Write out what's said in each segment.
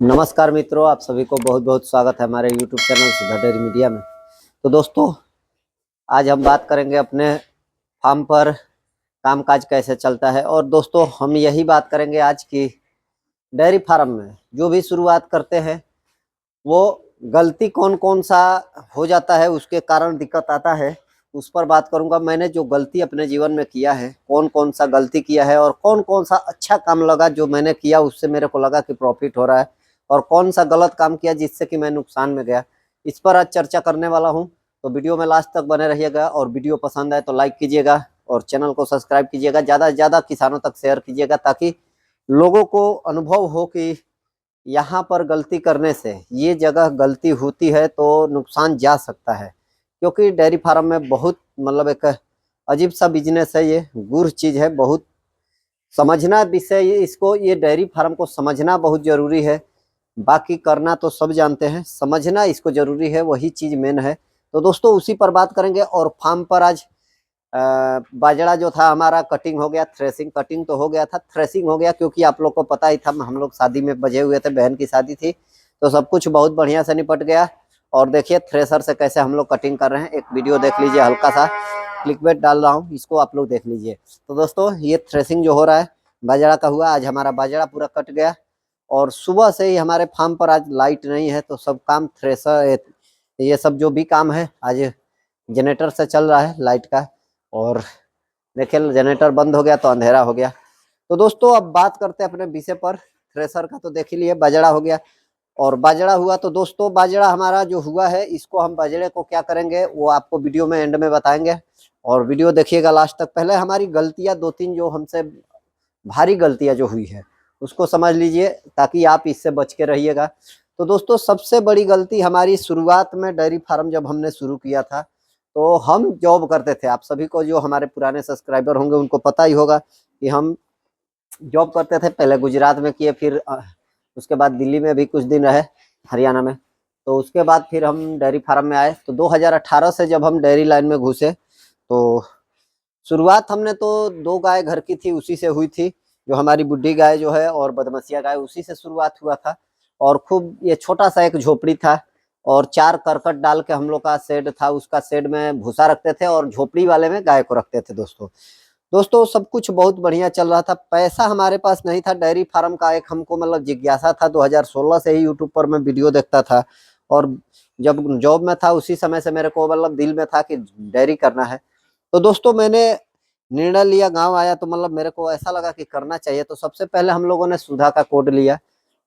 नमस्कार मित्रों, आप सभी को बहुत बहुत स्वागत है हमारे YouTube चैनल सुधा डेयरी मीडिया में। तो दोस्तों, आज हम बात करेंगे अपने फार्म पर कामकाज कैसे चलता है। और दोस्तों, हम यही बात करेंगे आज की डेयरी फार्म में जो भी शुरुआत करते हैं वो गलती कौन कौन सा हो जाता है, उसके कारण दिक्कत आता है, उस पर बात करूंगा। मैंने जो गलती अपने जीवन में किया है, कौन कौन सा गलती किया है और कौन कौन सा अच्छा काम लगा जो मैंने किया, उससे मेरे को लगा कि प्रॉफिट हो रहा है, और कौन सा गलत काम किया जिससे कि मैं नुकसान में गया, इस पर आज चर्चा करने वाला हूं। तो वीडियो में लास्ट तक बने रहिएगा, और वीडियो पसंद आए तो लाइक कीजिएगा और चैनल को सब्सक्राइब कीजिएगा। ज़्यादा से ज़्यादा किसानों तक शेयर कीजिएगा ताकि लोगों को अनुभव हो कि यहाँ पर गलती करने से ये जगह गलती होती है तो नुकसान जा सकता है। क्योंकि डेयरी फार्म में बहुत मतलब एक अजीब सा बिजनेस है, ये गुर चीज़ है, बहुत समझना विषय इसको, ये डेयरी फार्म को समझना बहुत जरूरी है। बाकी करना तो सब जानते हैं, समझना इसको जरूरी है, वही चीज़ मेन है। तो दोस्तों, उसी पर बात करेंगे। और फार्म पर आज बाजरा जो था हमारा कटिंग हो गया, थ्रेसिंग कटिंग तो हो गया था, थ्रेसिंग हो गया, क्योंकि आप लोग को पता ही था हम लोग शादी में बजे हुए थे, बहन की शादी थी, तो सब कुछ बहुत बढ़िया से निपट गया। और देखिए थ्रेसर से कैसे हम लोग कटिंग कर रहे हैं, एक वीडियो देख लीजिए, हल्का सा क्लिकबेट डाल रहा हूँ, इसको आप लोग देख लीजिए। तो दोस्तों, ये थ्रेसिंग जो हो रहा है बाजरा का हुआ, आज हमारा बाजरा पूरा कट गया। और सुबह से ही हमारे फार्म पर आज लाइट नहीं है, तो सब काम थ्रेसर ये सब जो भी काम है आज जनरेटर से चल रहा है लाइट का। और देखिए जनरेटर बंद हो गया तो अंधेरा हो गया। तो दोस्तों, अब बात करते हैं अपने विषय पर। थ्रेसर का तो देख ही लिए, बाजरा हो गया और बाजरा हुआ। तो दोस्तों, बाजरा हमारा जो हुआ है, इसको हम बाजरे को क्या करेंगे वो आपको वीडियो में एंड में बताएंगे, और वीडियो देखिएगा लास्ट तक। पहले हमारी गलतियां दो तीन जो हमसे भारी गलतियां जो हुई है उसको समझ लीजिए ताकि आप इससे बच के रहिएगा। तो दोस्तों, सबसे बड़ी गलती हमारी शुरुआत में डेयरी फार्म जब हमने शुरू किया था, तो हम जॉब करते थे। आप सभी को, जो हमारे पुराने सब्सक्राइबर होंगे उनको पता ही होगा कि हम जॉब करते थे। पहले गुजरात में किए, फिर उसके बाद दिल्ली में भी कुछ दिन रहे, हरियाणा में। तो उसके बाद फिर हम डेयरी फार्म में आए। तो 2018 से जब हम डेयरी लाइन में घुसे, तो शुरुआत हमने तो 2 गाय घर की थी, उसी से हुई थी, जो हमारी बुढ़ी गाय जो है और बदमसिया गाय, उसी से शुरुआत हुआ था। और खूब ये छोटा सा एक झोपड़ी था, और 4 करकट डाल के हम लोग का शेड था, उसका शेड में भूसा रखते थे और झोपड़ी वाले में गाय को रखते थे। दोस्तों सब कुछ बहुत बढ़िया चल रहा था। पैसा हमारे पास नहीं था। डेयरी फार्म का एक हमको मतलब जिज्ञासा था, 2016 से ही यूट्यूब पर मैं वीडियो देखता था, और जब जॉब में था उसी समय से मेरे को मतलब दिल में था कि डेयरी करना है। तो दोस्तों, मैंने निर्णय लिया, गांव आया तो मतलब मेरे को ऐसा लगा कि करना चाहिए। तो सबसे पहले हम लोगों ने सुधा का कोड लिया,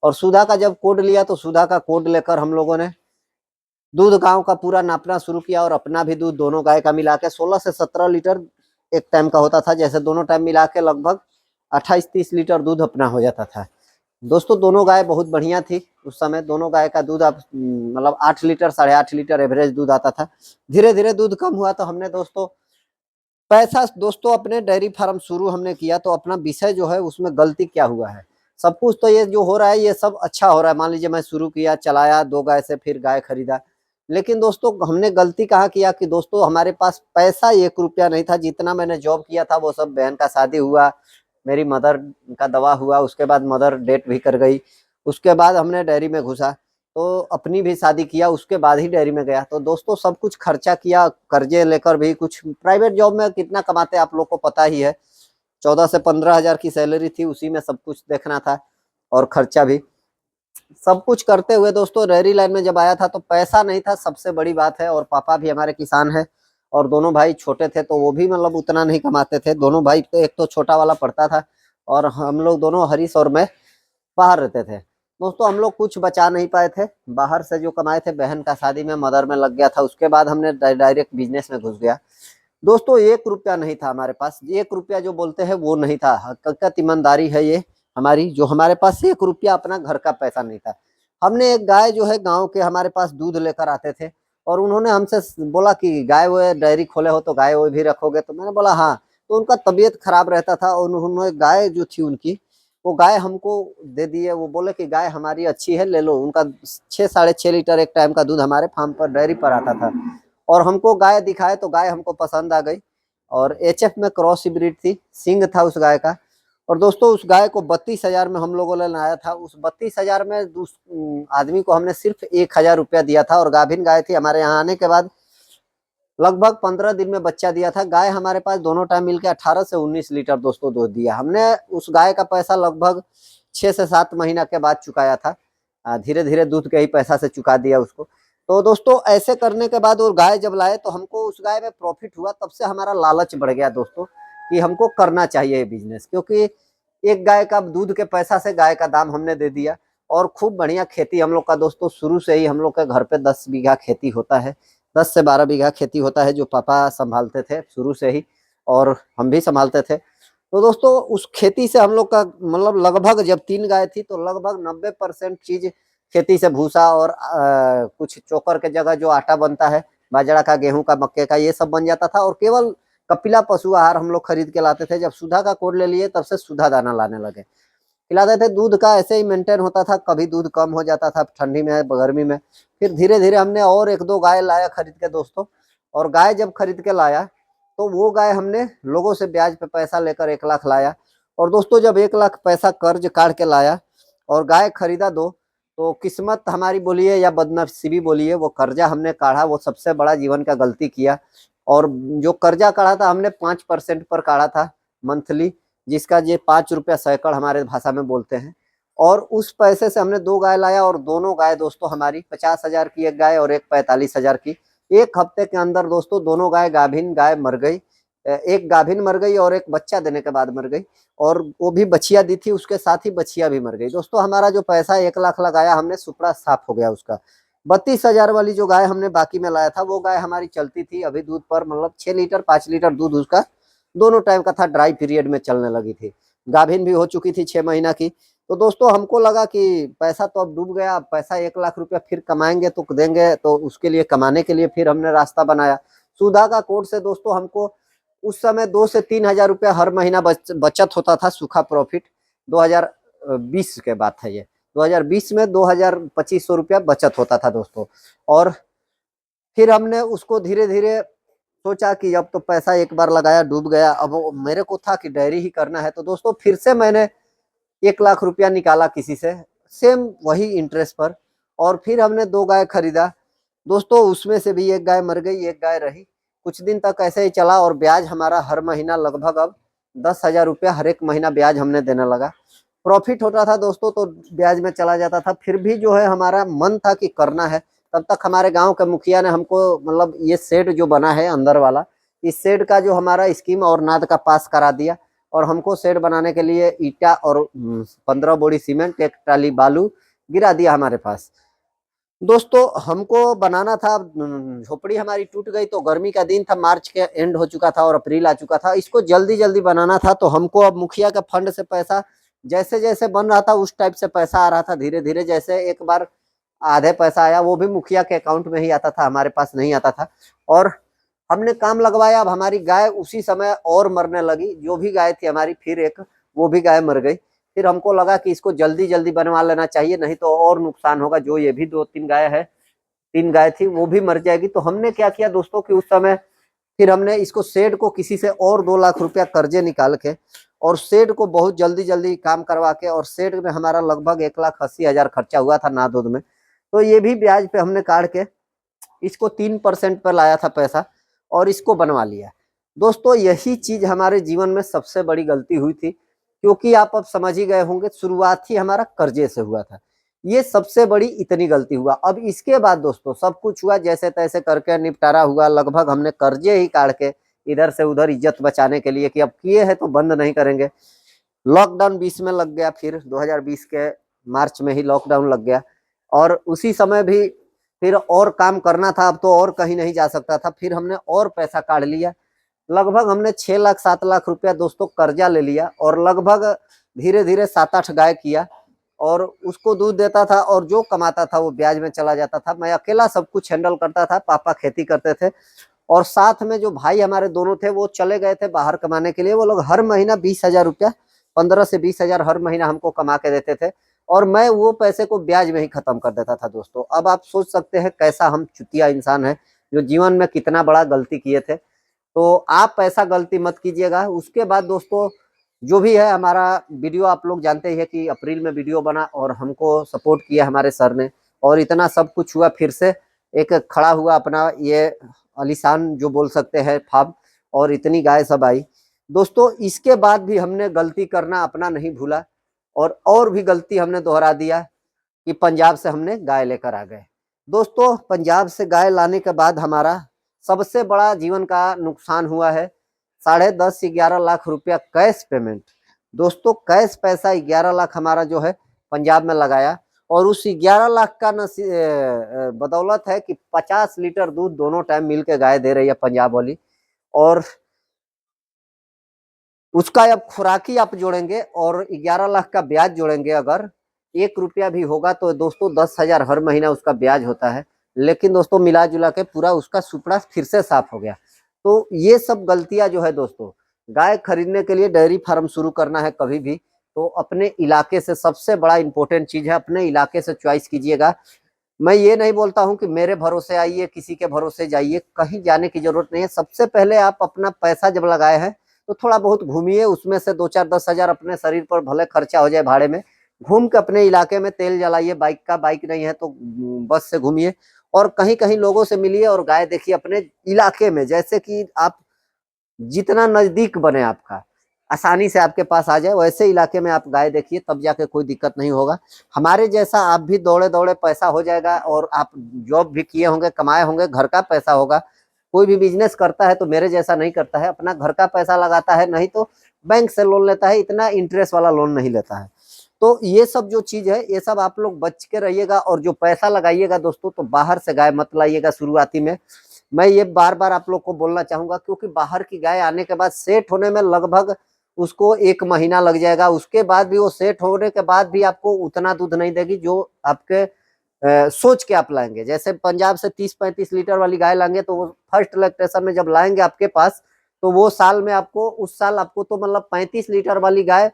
और सुधा का जब कोड लिया तो सुधा का कोड लेकर हम लोगों ने दूध गांव का पूरा नापना शुरू किया, और अपना भी दूध दोनों गाय का मिला के 16 से 17 लीटर एक टाइम का होता था। जैसे दोनों टाइम मिला के लगभग 28-30 लीटर दूध अपना हो जाता था। दोस्तों, दोनों गाय बहुत बढ़िया थी उस समय। दोनों गाय का दूध आप मतलब 8 लीटर 8.5 लीटर एवरेज दूध आता था। धीरे धीरे दूध कम हुआ तो हमने दोस्तों पैसा, दोस्तों अपने डेयरी फार्म शुरू हमने किया, तो अपना विषय जो है उसमें गलती क्या हुआ है। सब कुछ तो ये जो हो रहा है ये सब अच्छा हो रहा है। मान लीजिए मैं शुरू किया, चलाया 2 गाय से, फिर गाय खरीदा, लेकिन दोस्तों हमने गलती कहाँ किया कि दोस्तों हमारे पास पैसा 1 रुपया नहीं था। जितना मैंने जॉब किया था वो सब, बहन का शादी हुआ, मेरी मदर का दवा हुआ, उसके बाद मदर डेथ भी कर गई, उसके बाद हमने डेयरी में घुसा, तो अपनी भी शादी किया, उसके बाद ही डेयरी में गया। तो दोस्तों सब कुछ खर्चा किया, कर्जे लेकर भी। कुछ प्राइवेट जॉब में कितना कमाते आप लोग को पता ही है, 14 से 15 हजार की सैलरी थी, उसी में सब कुछ देखना था, और खर्चा भी सब कुछ करते हुए दोस्तों डेयरी लाइन में जब आया था तो पैसा नहीं था, सबसे बड़ी बात है। और पापा भी हमारे किसान है, और दोनों भाई छोटे थे तो वो भी मतलब उतना नहीं कमाते थे। दोनों भाई, तो एक तो छोटा वाला पढ़ता था, और हम लोग दोनों, हरीश और मैं, बाहर रहते थे। दोस्तों हम लोग कुछ बचा नहीं पाए थे, बाहर से जो कमाए थे बहन का शादी में, मदर में लग गया था। उसके बाद हमने डायरेक्ट बिजनेस में घुस गया। दोस्तों 1 रुपया नहीं था हमारे पास, 1 रुपया जो बोलते हैं वो नहीं था, हकीकत ईमानदारी है ये हमारी, जो हमारे पास 1 रुपया अपना घर का पैसा नहीं था। हमने एक गाय जो है गांव के हमारे पास दूध लेकर आते थे, और उन्होंने हमसे बोला कि गाय वो डेयरी खोले हो तो गाय वो भी रखोगे, तो मैंने बोला हाँ। तो उनका तबीयत खराब रहता था, और उन्होंने गाय जो थी उनकी, वो गाय हमको दे दिए। वो बोले कि गाय हमारी अच्छी है, ले लो। उनका 6-6.5 लीटर एक टाइम का दूध हमारे फार्म पर डेयरी पर आता था, और हमको गाय दिखाए तो गाय हमको पसंद आ गई, और एचएफ में क्रॉस ब्रीड थी, सिंग था उस गाय का। और दोस्तों उस गाय को 32,000 में हम लोगों ने लाया था। उस 32,000 में उस आदमी को हमने सिर्फ 1,000 रुपया दिया था। और गाभिन गाय थी। हमारे यहाँ आने के बाद लगभग 15 दिन में बच्चा दिया था। गाय हमारे पास दोनों टाइम मिलकर 18 से 19 लीटर दोस्तों दूध दिया। हमने उस गाय का पैसा लगभग 6 से 7 महीना के बाद चुकाया था। धीरे धीरे दूध के ही पैसा से चुका दिया उसको। तो दोस्तों ऐसे करने के बाद और गाय जब लाए तो हमको उस गाय में प्रॉफिट हुआ। तब से हमारा लालच बढ़ गया दोस्तों कि हमको करना चाहिए ये बिजनेस, क्योंकि एक गाय का दूध के पैसा से गाय का दाम हमने दे दिया। और खूब बढ़िया खेती हम लोग का दोस्तों, शुरू से ही हम लोग के घर पे 10 बीघा खेती होता है। 10 से 12 बीघा खेती होता है, जो पापा संभालते थे शुरू से ही और हम भी संभालते थे। तो दोस्तों उस खेती से हम लोग का मतलब लगभग, जब 3 गाय थी तो लगभग 90% चीज खेती से, भूसा और कुछ चोकर के जगह जो आटा बनता है बाजरा का, गेहूं का, मक्के का, ये सब बन जाता था। और केवल कपिला पशु आहार हम लोग खरीद के लाते थे। जब सुधा का कोड ले लिए तब से सुधा दाना लाने लगे, खिलाते थे। दूध का ऐसे ही मेंटेन होता था, कभी दूध कम हो जाता था ठंडी में गर्मी में। फिर धीरे धीरे हमने और 1-2 गाय लाया खरीद के दोस्तों। और गाय जब खरीद के लाया तो वो गाय हमने लोगों से ब्याज पे पैसा लेकर 1 लाख लाया। और दोस्तों जब 1 लाख पैसा कर्ज काट के लाया और गाय खरीदा तो किस्मत हमारी बोलिए या बदनसीबी बोलिए, वो कर्जा हमने काढ़ा, वो सबसे बड़ा जीवन का गलती किया। और जो कर्जा काढ़ा था हमने 5% पर काढ़ा था मंथली, जिसका ये 5 रुपया सैकड़ हमारे भाषा में बोलते हैं। और उस पैसे से हमने 2 गाय लाया। और दोनों गाय दोस्तों हमारी 50,000 की एक गाय और एक 45,000 की। 1 हफ्ते के अंदर दोस्तों दोनों गाय गाभिन गाय मर गई। एक गाभिन मर गई और एक बच्चा देने के बाद मर गई। और वो भी बछिया दी थी, उसके साथ ही बछिया भी मर गई। दोस्तों हमारा जो पैसा 1 लाख लगाया हमने, सुपड़ा साफ हो गया उसका। 32,000 वाली जो गाय हमने बाकी में लाया था वो गाय हमारी चलती थी अभी दूध पर, मतलब 6 लीटर 5 लीटर दूध उसका दोनों टाइम का था। ड्राई पीरियड में चलने लगी थी, गाभिन भी हो चुकी थी 6 महीना की। तो दोस्तों हमको लगा कि पैसा तो अब डूब गया, पैसा 1 लाख रुपया फिर कमाएंगे तो देंगे, तो उसके लिए कमाने के लिए फिर हमने रास्ता बनाया। सुधा का कोड से दोस्तों हमको उस समय 2 से 3,000 रुपया हर महीना बचत होता था, सूखा प्रॉफिट। 2020 के बात है ये, 2020 में 2,000-2,500 रुपया बचत होता था दोस्तों। और फिर हमने उसको धीरे धीरे सोचा कि अब तो पैसा एक बार लगाया डूब गया, अब मेरे को था कि डेयरी ही करना है। तो दोस्तों फिर से मैंने 1 लाख रुपया निकाला किसी से, सेम वही इंटरेस्ट पर। और फिर हमने 2 गाय खरीदा दोस्तों। उसमें से भी एक गाय मर गई, एक गाय रही। कुछ दिन तक ऐसे ही चला और ब्याज हमारा हर महीना लगभग अब 10,000 रुपया हर एक महीना ब्याज हमने देने लगा। प्रॉफिट होता था दोस्तों तो ब्याज में चला जाता था। फिर भी जो है हमारा मन था कि करना है। तब तक हमारे गांव के मुखिया ने हमको, मतलब ये शेड जो बना है अंदर वाला, इस शेड का जो हमारा स्कीम और नाद का पास करा दिया। और हमको शेड बनाने के लिए ईटा और 15 बोरी सीमेंट, 1 ट्राली बालू गिरा दिया हमारे पास। दोस्तों हमको बनाना था, झोपड़ी हमारी टूट गई तो गर्मी का दिन था, मार्च के एंड हो चुका था और अप्रैल आ चुका था। इसको जल्दी जल्दी बनाना था तो हमको अब मुखिया के फंड से पैसा जैसे जैसे बन रहा था उस टाइप से पैसा आ रहा था धीरे धीरे। जैसे एक बार आधे पैसा आया, वो भी मुखिया के अकाउंट में ही आता था, हमारे पास नहीं आता था। और हमने काम लगवाया। अब हमारी गाय उसी समय और मरने लगी, जो भी गाय थी हमारी, फिर एक वो भी गाय मर गई। फिर हमको लगा कि इसको जल्दी जल्दी बनवा लेना चाहिए, नहीं तो और नुकसान होगा। जो ये भी 2-3 गाय है, 3 गाय थी वो भी मर जाएगी। तो हमने क्या किया दोस्तों कि उस समय फिर हमने इसको शेड को किसी से और 2 लाख रुपया कर्जे निकाल के और शेड को बहुत जल्दी जल्दी काम करवा के, और शेड में हमारा लगभग 1,80,000 खर्चा हुआ था नाद में। तो ये भी ब्याज पे हमने काट के इसको 3% पर लाया था पैसा और इसको बनवा लिया। दोस्तों यही चीज हमारे जीवन में सबसे बड़ी गलती हुई थी, क्योंकि आप अब समझ ही गए होंगे शुरुआत ही हमारा कर्जे से हुआ था। ये सबसे बड़ी इतनी गलती हुआ। अब इसके बाद दोस्तों सब कुछ हुआ, जैसे तैसे करके निपटारा हुआ। लगभग हमने कर्जे ही काट के इधर से उधर इज्जत बचाने के लिए कि अब किए हैं तो बंद नहीं करेंगे। लॉकडाउन 20 में लग गया, फिर 2020 के मार्च में ही लॉकडाउन लग गया। और उसी समय भी फिर और काम करना था, अब तो और कहीं नहीं जा सकता था। फिर हमने और पैसा काट लिया। लगभग हमने 6 लाख 7 लाख रुपया दोस्तों कर्जा ले लिया और लगभग धीरे धीरे 7-8 गाय किया और उसको दूध देता था और जो कमाता था वो ब्याज में चला जाता था। मैं अकेला सब कुछ हैंडल करता था, पापा खेती करते थे और साथ में जो भाई हमारे दोनों थे वो चले गए थे बाहर कमाने के लिए। वो लोग हर महीना 20,000 रुपया, 15 से 20,000 हर महीना हमको कमा के देते थे और मैं वो पैसे को ब्याज में ही खत्म कर देता था दोस्तों। अब आप सोच सकते हैं कैसा हम चुतिया इंसान है, जो जीवन में कितना बड़ा गलती किए थे। तो आप ऐसा गलती मत कीजिएगा। उसके बाद दोस्तों जो भी है हमारा वीडियो आप लोग जानते ही है कि अप्रैल में वीडियो बना और हमको सपोर्ट किया हमारे सर ने, और इतना सब कुछ हुआ, फिर से एक खड़ा हुआ अपना ये आलीशान जो बोल सकते हैं फार्म, और इतनी गाय सब आई। दोस्तों इसके बाद भी हमने गलती करना अपना नहीं भूला, और भी गलती हमने दोहरा दिया कि पंजाब से हमने गाय लेकर आ गए। दोस्तों पंजाब से गाय लाने के बाद हमारा सबसे बड़ा जीवन का नुकसान हुआ है 10.5-11 लाख रुपया कैश पेमेंट। दोस्तों कैश पैसा 11 लाख हमारा जो है पंजाब में लगाया, और उस 11 लाख का बदौलत है कि 50 लीटर दूध दोनों टाइम मिल के गाय दे रही है पंजाब वाली, और उसका अब खुराकी आप जोड़ेंगे और 11 लाख का ब्याज जोड़ेंगे, अगर 1 रुपया भी होगा तो दोस्तों 10,000 हर महीना उसका ब्याज होता है। लेकिन दोस्तों मिला जुला के पूरा उसका सुपड़ा फिर से साफ हो गया। तो ये सब गलतियां जो है दोस्तों, गाय खरीदने के लिए डेयरी फार्म शुरू करना है कभी भी तो अपने इलाके से, सबसे बड़ा इंपॉर्टेंट चीज है अपने इलाके से चॉइस कीजिएगा। मैं ये नहीं बोलता हूं कि मेरे भरोसे आइए, किसी के भरोसे जाइए, कहीं जाने की जरूरत नहीं है। सबसे पहले आप अपना पैसा जब लगाए हैं तो थोड़ा बहुत घूमिए, उसमें से 2-4-10 हजार अपने शरीर पर भले खर्चा हो जाए भाड़े में, घूम के अपने इलाके में तेल जलाइए बाइक का, बाइक नहीं है तो बस से घूमिए, और कहीं कहीं लोगों से मिलिए और गाय देखिए अपने इलाके में, जैसे कि आप जितना नजदीक बने आपका, आसानी से आपके पास आ जाए, वैसे इलाके में आप गाय देखिए, तब जाके कोई दिक्कत नहीं होगा। हमारे जैसा आप भी दौड़े दौड़े पैसा हो जाएगा, और आप जॉब भी किए होंगे, कमाए होंगे, घर का पैसा होगा। कोई भी बिजनेस करता है तो मेरे जैसा नहीं करता है, अपना घर का पैसा लगाता है, नहीं तो बैंक से लोन लेता है, इतना इंटरेस्ट वाला लोन नहीं लेता है। तो ये सब जो चीज है ये सब आप लोग बच के रहिएगा, और जो पैसा लगाइएगा दोस्तों तो बाहर से गाय मत लाइएगा शुरुआती में। मैं ये बार बार आप लोग को बोलना चाहूंगा, क्योंकि बाहर की गाय आने के बाद सेट होने में लगभग उसको 1 महीना लग जाएगा, उसके बाद भी वो सेट होने के बाद भी आपको उतना दूध नहीं देगी जो आपके सोच के आप लाएंगे। जैसे पंजाब से 30-35 लीटर वाली गाय लाएंगे तो वो फर्स्ट लैक्टेशन में जब लाएंगे आपके पास, तो वो साल में आपको, उस साल आपको तो मतलब 35 लीटर वाली गाय,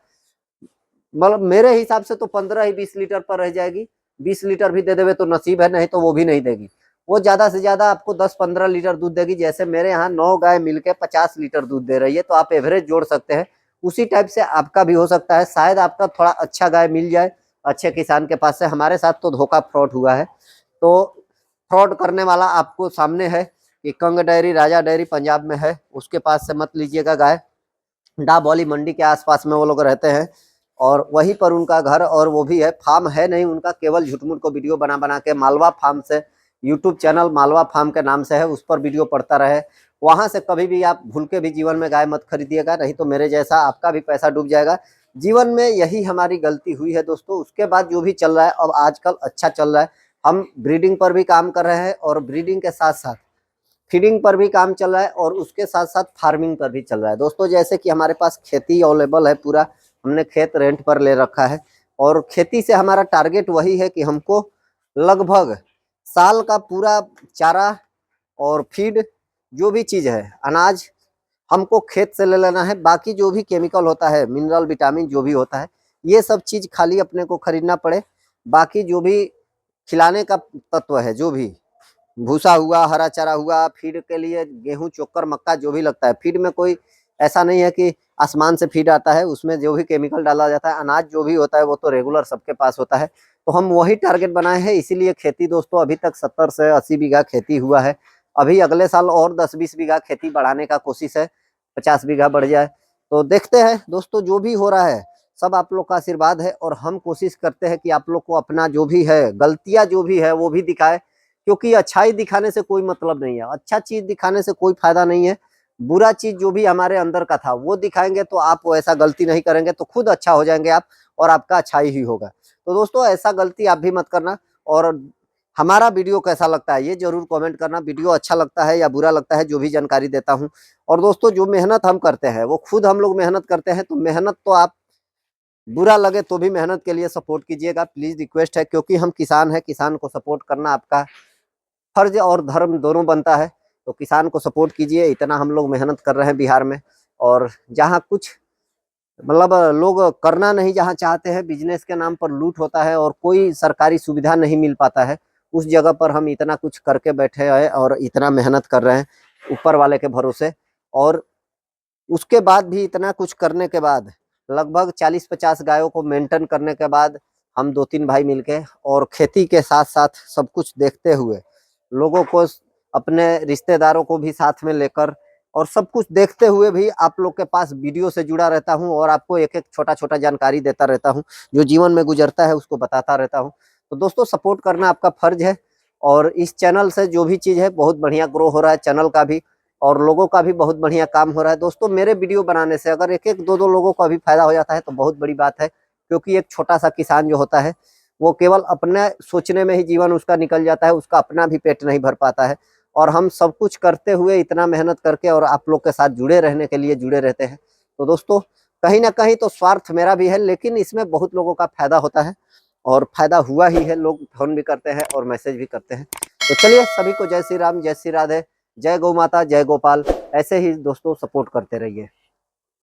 मतलब मेरे हिसाब से तो 15 ही 20 लीटर पर रह जाएगी। 20 लीटर भी दे देवे तो नसीब है, नहीं तो वो भी नहीं देगी। वो ज्यादा से ज्यादा आपको 10-15 लीटर दूध देगी। जैसे मेरे यहाँ 9 गाय मिलके 50 लीटर दूध दे रही है, तो आप एवरेज जोड़ सकते हैं। उसी टाइप से आपका भी हो सकता है, शायद आपका थोड़ा अच्छा गाय मिल जाए अच्छे किसान के पास से। हमारे साथ तो धोखा फ्रॉड हुआ है, तो फ्रॉड करने वाला आपको सामने है कि कंग डेयरी, राजा डेयरी पंजाब में है, उसके पास से मत लीजिएगा गाय। डाबौली मंडी के आसपास में वो लोग रहते हैं, और वहीं पर उनका घर, और वो भी है, फार्म है नहीं उनका, केवल झूठ-मूठ को वीडियो बना बना के, मालवा फार्म से यूट्यूब चैनल मालवा फार्म के नाम से है, उस पर वीडियो पड़ता रहे। वहां से कभी भी आप भूल के भी जीवन में गाय मत खरीदिएगा, नहीं तो मेरे जैसा आपका भी पैसा डूब जाएगा। जीवन में यही हमारी गलती हुई है दोस्तों। उसके बाद जो भी चल रहा है अब आजकल अच्छा चल रहा है, हम ब्रीडिंग पर भी काम कर रहे हैं, और ब्रीडिंग के साथ साथ फीडिंग पर भी काम चल रहा है, और उसके साथ साथ फार्मिंग पर भी चल रहा है दोस्तों। जैसे कि हमारे पास खेती अवेलेबल है पूरा, हमने खेत रेंट पर ले रखा है, और खेती से हमारा टारगेट वही है कि हमको लगभग साल का पूरा चारा और फीड, जो भी चीज है, अनाज, हमको खेत से ले लेना है। बाकी जो भी केमिकल होता है, मिनरल विटामिन जो भी होता है, ये सब चीज खाली अपने को खरीदना पड़े। बाकी जो भी खिलाने का तत्व है, जो भी भूसा हुआ, हरा चारा हुआ, फीड के लिए गेहूं, चोकर, मक्का जो भी लगता है, फीड में कोई ऐसा नहीं है कि आसमान से फीड आता है, उसमें जो भी केमिकल डाला जाता है, अनाज जो भी होता है वो तो रेगुलर सबके पास होता है। तो हम वही टारगेट बनाए हैं, इसीलिए खेती दोस्तों अभी तक 70 से 80 बीघा खेती हुआ है। अभी अगले साल और 10-20 बीघा खेती बढ़ाने का कोशिश है, 50 बीघा बढ़ जाए। तो देखते हैं दोस्तों, जो भी हो रहा है सब आप लोग का आशीर्वाद है, और हम कोशिश करते हैं कि आप लोग को अपना जो भी है, गलतियां जो भी है वो भी दिखाए, क्योंकि अच्छाई दिखाने से कोई मतलब नहीं है, अच्छा चीज दिखाने से कोई फायदा नहीं है। बुरा चीज जो भी हमारे अंदर का था वो दिखाएंगे तो आप वैसा गलती नहीं करेंगे, तो खुद अच्छा हो जाएंगे आप, और आपका अच्छाई ही होगा। तो दोस्तों ऐसा गलती आप भी मत करना। और हमारा वीडियो कैसा लगता है ये जरूर कमेंट करना, वीडियो अच्छा लगता है या बुरा लगता है जो भी जानकारी देता हूँ। और दोस्तों जो मेहनत हम करते हैं वो खुद हम लोग मेहनत करते हैं, तो मेहनत तो आप, बुरा लगे तो भी मेहनत के लिए सपोर्ट कीजिएगा, प्लीज रिक्वेस्ट है, क्योंकि हम किसान हैं, किसान को सपोर्ट करना आपका फर्ज और धर्म दोनों बनता है। तो किसान को सपोर्ट कीजिए, इतना हम लोग मेहनत कर रहे हैं बिहार में। और जहाँ कुछ मतलब लोग करना नहीं जहाँ चाहते हैं, बिजनेस के नाम पर लूट होता है और कोई सरकारी सुविधा नहीं मिल पाता है, उस जगह पर हम इतना कुछ करके बैठे हैं और इतना मेहनत कर रहे हैं ऊपर वाले के भरोसे। और उसके बाद भी, इतना कुछ करने के बाद लगभग 40-50 गायों को मेंटेन करने के बाद हम 2-3 भाई मिलके और खेती के साथ साथ सब कुछ देखते हुए लोगों को, अपने रिश्तेदारों को भी साथ में लेकर और सब कुछ देखते हुए भी आप लोग के पास वीडियो से जुड़ा रहता हूं और आपको एक एक छोटा छोटा जानकारी देता रहता हूं, जो जीवन में गुजरता है उसको बताता रहता हूं। तो दोस्तों सपोर्ट करना आपका फर्ज है और इस चैनल से जो भी चीज़ है बहुत बढ़िया ग्रो हो रहा है, चैनल का भी और लोगों का भी बहुत बढ़िया काम हो रहा है। दोस्तों मेरे वीडियो बनाने से अगर एक एक दो दो लोगों का भी फायदा हो जाता है तो बहुत बड़ी बात है, क्योंकि एक छोटा सा किसान जो होता है वो केवल अपने सोचने में ही जीवन उसका निकल जाता है, उसका अपना भी पेट नहीं भर पाता है। और हम सब कुछ करते हुए इतना मेहनत करके और आप लोग के साथ जुड़े रहने के लिए जुड़े रहते हैं। तो दोस्तों कहीं ना कहीं तो स्वार्थ मेरा भी है, लेकिन इसमें बहुत लोगों का फायदा होता है और फायदा हुआ ही है, लोग फोन भी करते हैं और मैसेज भी करते हैं। तो चलिए सभी को जय श्री राम, जय श्री राधे, जय गौ माता, जय गोपाल। ऐसे ही दोस्तों सपोर्ट करते रहिए।